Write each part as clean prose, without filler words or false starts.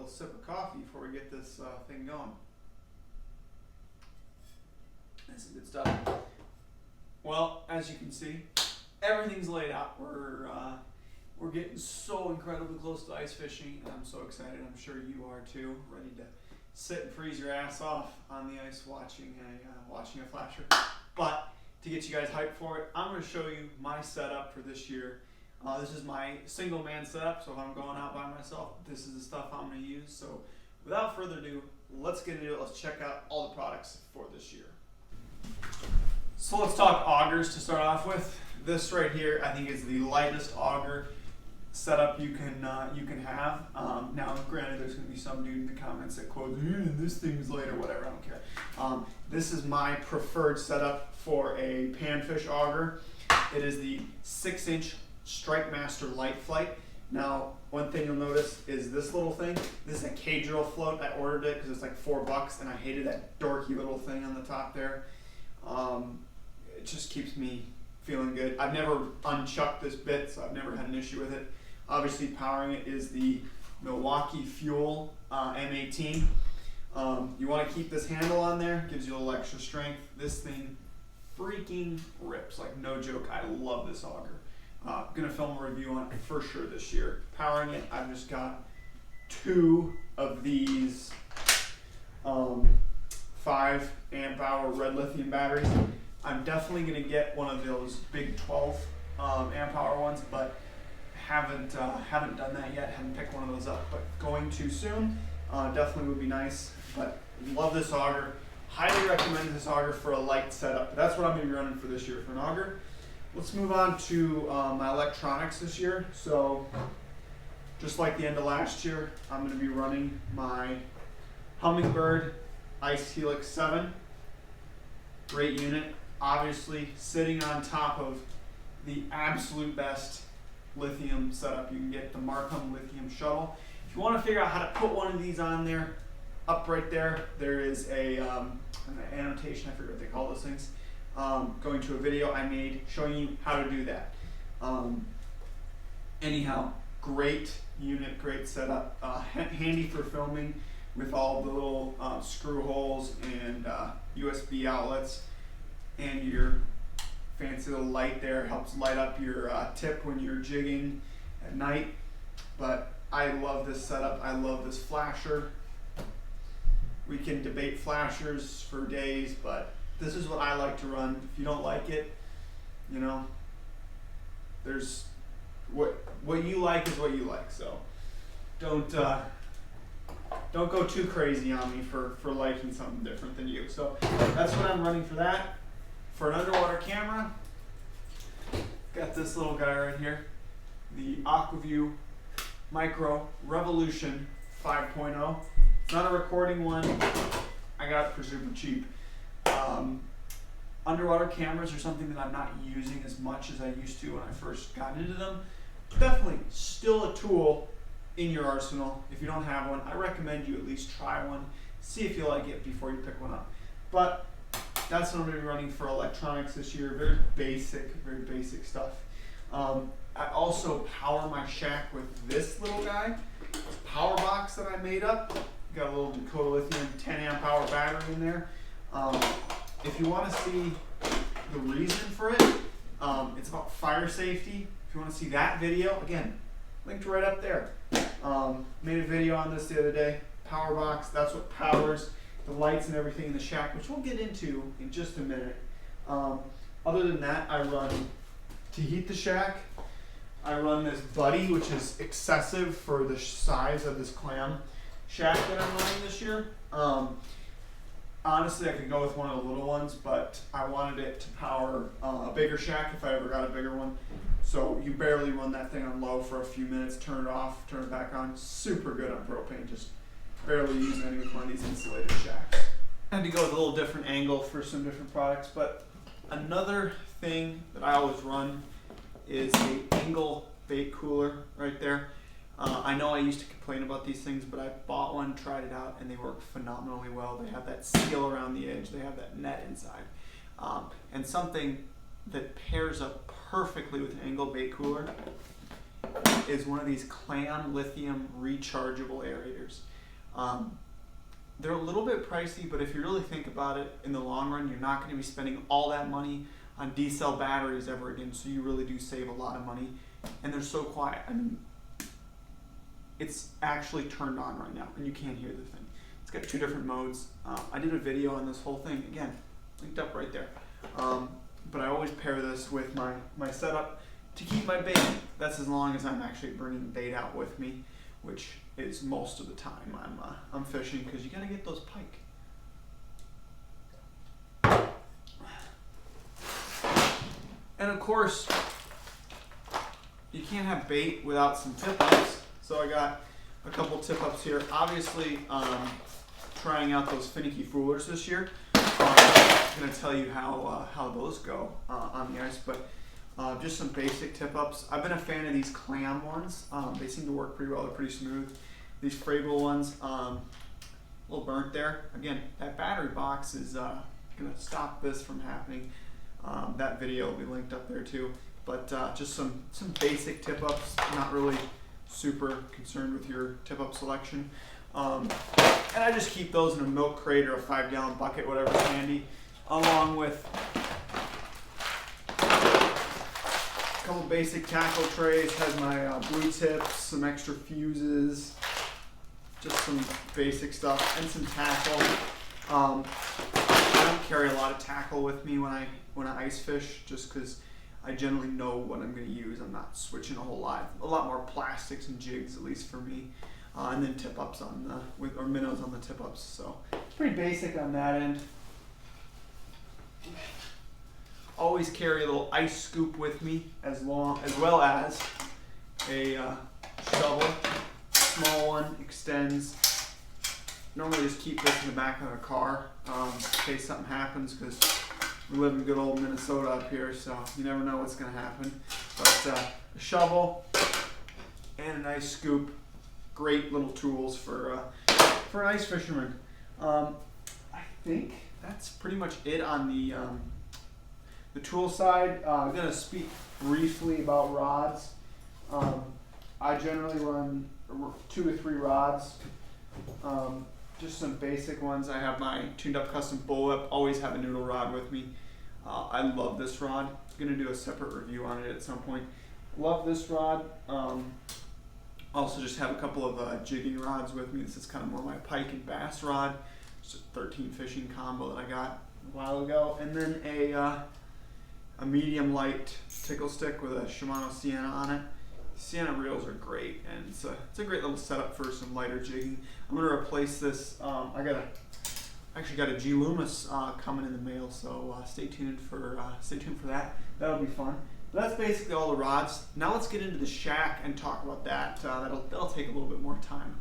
sip of coffee before we get this thing going. This is good stuff. Well, as you can see, everything's laid out. We're getting so incredibly close to ice fishing, and I'm so excited. I'm sure you are too. Ready to sit and freeze your ass off on the ice watching a flasher. But to get you guys hyped for it, I'm going to show you my setup for this year. This is my single man setup, so if I'm going out by myself, this is the stuff I'm going to use. So without further ado, let's get into it. Let's check out all the products for this year. So let's talk augers to start off with. This right here, I think, is the lightest auger setup you can have. Now, granted, there's going to be some dude in the comments that quote, "This thing's light" or whatever. I don't care. This is my preferred setup for a panfish auger. It is the 6-inch Strike Master Light Flight. Now, one thing you'll notice is this little thing. This is a K-drill float. I ordered it because it's like $4, and I hated that dorky little thing on the top there. It just keeps me feeling good. I've never unchucked this bit, so I've never had an issue with it. Obviously, powering it is the Milwaukee Fuel M18. You want to keep this handle on there, gives you a little extra strength. This thing freaking rips, like no joke. I love this auger. Gonna film a review on it for sure this year. Powering it, I've just got 2 of these 5 amp hour red lithium batteries. I'm definitely gonna get one of those big 12 amp hour ones, but haven't done that yet. Haven't picked one of those up, but going to soon. Definitely would be nice. But love this auger. Highly recommend this auger for a light setup. That's what I'm gonna be running for this year for an auger. Let's move on to my electronics this year. So just like the end of last year, I'm going to be running my Humminbird Ice Helix 7. Great unit. Obviously sitting on top of the absolute best lithium setup you can get, the Markham Lithium Shuttle. If you want to figure out how to put one of these on there, up right there, there is an annotation, I forget what they call those things. Going to a video I made showing you how to do that. Anyhow, great unit, great setup, handy for filming with all the little screw holes and USB outlets, and your fancy little light there helps light up your tip when you're jigging at night. But I love this setup. I love this flasher. We can debate flashers for days, but this is what I like to run. If you don't like it, you know, there's what you like is what you like. So don't go too crazy on me for liking something different than you. So that's what I'm running for that. For an underwater camera, got this little guy right here, the Aquaview Micro Revolution 5.0. It's not a recording one. I got it for super cheap. Underwater cameras are something that I'm not using as much as I used to when I first got into them. Definitely still a tool in your arsenal. If you don't have one, I recommend you at least try one. See if you like it before you pick one up. But that's what I'm going to be running for electronics this year. Very basic stuff. I also power my shack with this little guy. It's a power box that I made up. Got a little Dakota Lithium 10 amp hour battery in there. If you want to see the reason for it, it's about fire safety. If you want to see that video, again, linked right up there. Made a video on this the other day. Power box, that's what powers the lights and everything in the shack, which we'll get into in just a minute. Other than that, I run, to heat the shack, I run this Buddy, which is excessive for the size of this Clam shack that I'm running this year. Honestly, I could go with one of the little ones, but I wanted it to power a bigger shack if I ever got a bigger one. So you barely run that thing on low for a few minutes, turn it off, turn it back on. Super good on propane, just barely using any with one of these insulated shacks. I had to go with a little different angle for some different products, but another thing that I always run is a angle bait cooler right there. I know I used to complain about these things, but I bought one, tried it out, and they work phenomenally well. They have that seal around the edge, they have that net inside. And something that pairs up perfectly with an angle bait cooler is one of these Clam Lithium rechargeable aerators. They're a little bit pricey, but if you really think about it, in the long run, you're not going to be spending all that money on D-cell batteries ever again, so you really do save a lot of money. And they're so quiet. I mean, it's actually turned on right now, and you can't hear the thing. It's got 2 different modes. I did a video on this whole thing, again, linked up right there. But I always pair this with my setup to keep my bait. That's as long as I'm actually bringing bait out with me, which is most of the time I'm fishing, because you got to get those pike. And of course, you can't have bait without some tip-ups. So I got a couple tip-ups here. Obviously, trying out those finicky foolers this year. I'm going to tell you how those go on the ice, but just some basic tip-ups. I've been a fan of these Clam ones. They seem to work pretty well. They're pretty smooth. These Frable ones, a little burnt there. Again, that battery box is going to stop this from happening. That video will be linked up there too. But just some basic tip-ups. Not really super concerned with your tip-up selection. And I just keep those in a milk crate or a 5-gallon bucket, whatever's handy, along with a couple basic tackle trays. Has my blue tips, some extra fuses, just some basic stuff, and some tackle. I don't carry a lot of tackle with me when I ice fish, just because I generally know what I'm going to use. I'm not switching a whole lot. A lot more plastics and jigs, at least for me. And then tip-ups on or minnows on the tip-ups. So pretty basic on that end. Always carry a little ice scoop with me, as well as a shovel. Small one, extends. Normally just keep this in the back of a car in case something happens, because we live in good old Minnesota up here, so you never know what's going to happen. But a shovel and a nice scoop, great little tools for an ice fisherman. I think that's pretty much it on the tool side. I'm going to speak briefly about rods. I generally run 2 to 3 rods. Just some basic ones. I have my tuned up custom bullwhip. Always have a noodle rod with me. I love this rod. I'm going to do a separate review on it at some point. Love this rod. Also just have a couple of jigging rods with me. This is kind of more my pike and bass rod. It's a 13 fishing combo that I got a while ago. And then a medium light tickle stick with a Shimano Sienna on it. Sienna reels are great, and it's a great little setup for some lighter jigging. I'm going to replace this. I actually got a G Loomis coming in the mail, so stay tuned for that. That'll be fun. But that's basically all the rods. Now let's get into the shack and talk about that. That'll take a little bit more time.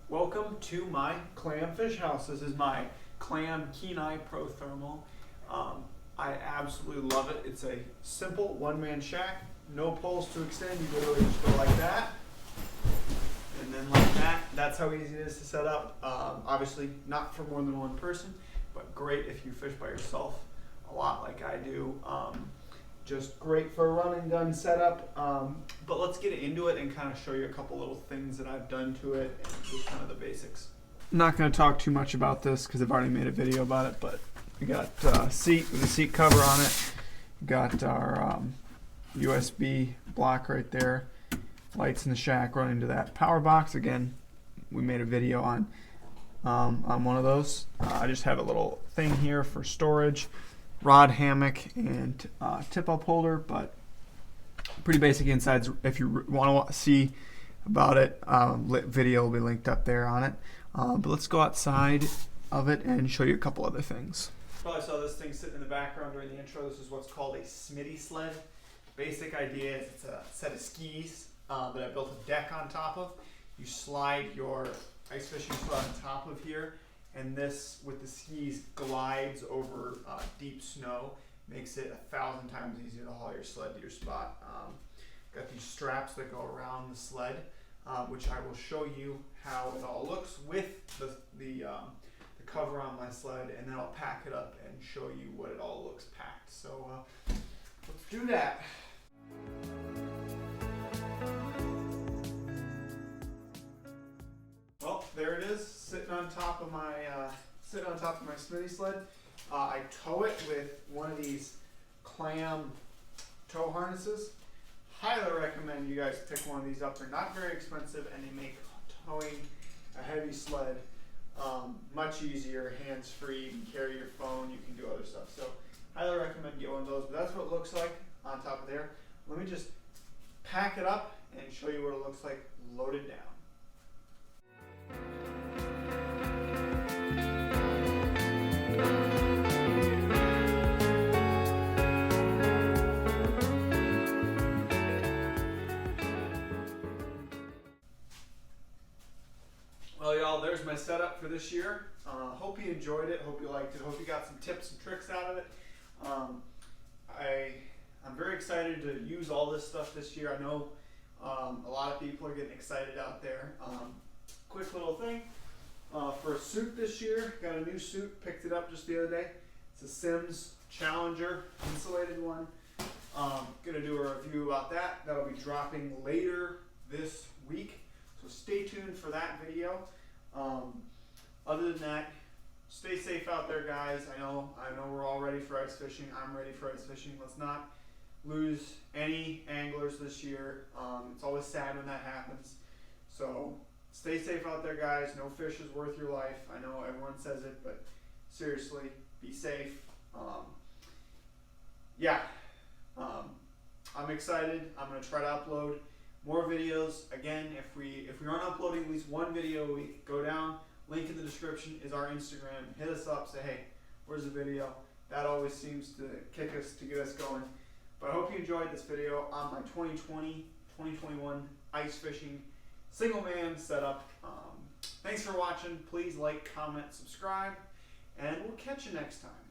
Welcome to my Clam fish house. This is my Clam Kenai Pro Thermal. I absolutely love it. It's a simple one-man shack. No poles to extend. You literally just go like that, and then like that. That's how easy it is to set up. Obviously not for more than one person, but great if you fish by yourself, a lot like I do. Just great for a run and gun setup. But let's get into it and kind of show you a couple little things that I've done to it and just kind of the basics. I'm not going to talk too much about this because I've already made a video about it, but we got a seat with a seat cover on it. Got our USB block right there, lights in the shack running to that power box. Again, we made a video on one of those. I just have a little thing here for storage, rod hammock, and tip-up holder, but pretty basic insides. If you want to see about it, video will be linked up there on it. But let's go outside of it and show you a couple other things. Probably saw this thing sitting in the background during the intro. This is what's called a Smitty Sled. Basic idea is it's a set of skis that I built a deck on top of. You slide your ice fishing sled on top of here, and this, with the skis, glides over deep snow. Makes it 1,000 times easier to haul your sled to your spot. Got these straps that go around the sled, which I will show you how it all looks with the cover on my sled, and then I'll pack it up and show you what it all looks packed. So let's do that. Well, there it is, sitting on top of my Smitty Sled. I tow it with one of these Clam tow harnesses. Highly recommend you guys pick one of these up. They're not very expensive and they make towing a heavy sled much easier, hands-free. You can carry your phone, you can do other stuff. So highly recommend you get one of those. But that's what it looks like on top of there. Let me just pack it up and show you what it looks like loaded down. Well, y'all, there's my setup for this year. Hope you enjoyed it. Hope you liked it. Hope you got some tips and tricks out of it. I'm very excited to use all this stuff this year. I know a lot of people are getting excited out there. Quick little thing for a suit this year. Got a new suit. Picked it up just the other day. It's a Sims Challenger insulated one. Gonna do a review about that. That'll be dropping later this week. So stay tuned for that video. Other than that, stay safe out there, guys. I know we're all ready for ice fishing. I'm ready for ice fishing. Let's not lose any anglers this year. It's always sad when that happens. So stay safe out there, guys. No fish is worth your life. I know everyone says it, but seriously, be safe. I'm excited. I'm gonna try to upload more videos. Again, if we aren't uploading at least one video a week, go down, link in the description is our Instagram. Hit us up, say, hey, where's the video? That always seems to kick us, to get us going. But I hope you enjoyed this video on my 2020-2021 ice fishing single man setup. Thanks for watching. Please like, comment, subscribe, and we'll catch you next time.